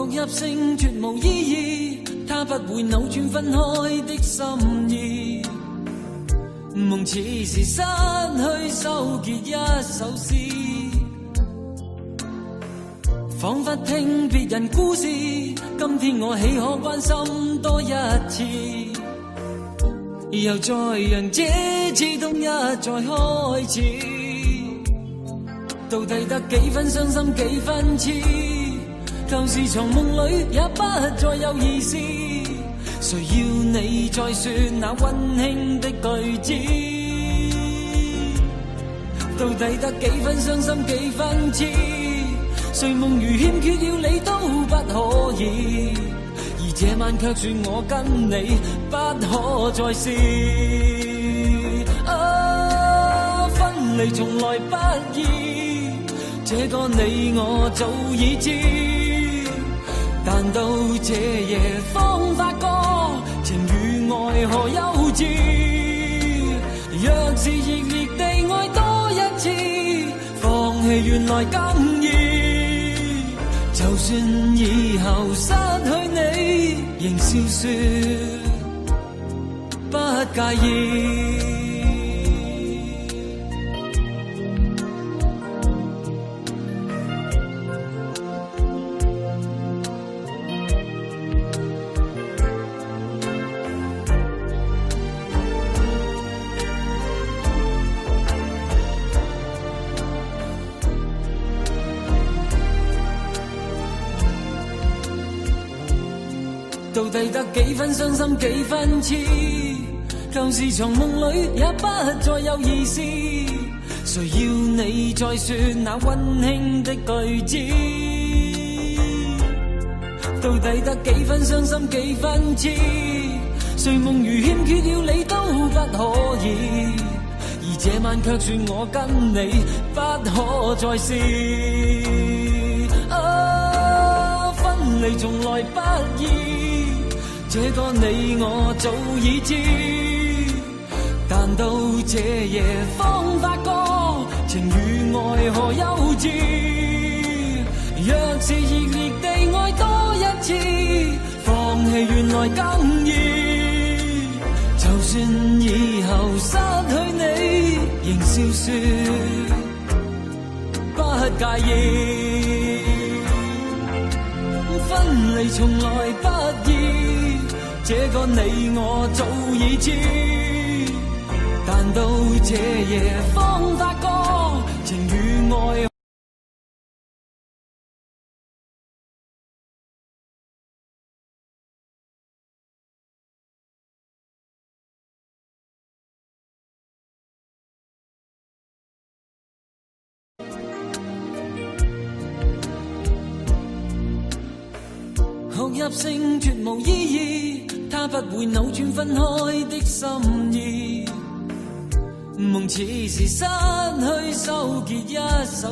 入性絕無意義，它不會扭轉分開的心意。夢似是失去收結一首詩，彷彿聽別人故事，今天我豈可關心多一次？又再讓這次冬一再開始，到底得幾分傷心幾分痴？舊時從夢裏也不再有意思，誰要你再說那溫馨的句子？到底得幾分傷心幾分痴？睡夢如欠缺了你都不可以，而這晚卻說我跟你不可再試。分離從來不易，這個你我早已知，但到這夜方發覺情與愛何幼稚。若是熱烈地愛多一次，放棄原來更易。就算以後失去你，仍笑說不介意。到底得幾分傷心幾分痴？舊時從夢裏也不再有意思，誰要你再說那溫馨的句子？到底得幾分傷心幾分痴？睡夢如欠缺了你都不可以，而這晚卻說我跟你不可再試。分離從來不易，這個你我早已知，但到這夜方發覺情與愛何幼稚。若是熱烈地愛多一次，放棄原來更易。就算以後失去你，仍笑說不介意。分離從來不易，這個你我早已知，但到這夜方發覺情與愛。學入性絕無意義，它不會扭轉分開的心意。夢似是失去收結一首。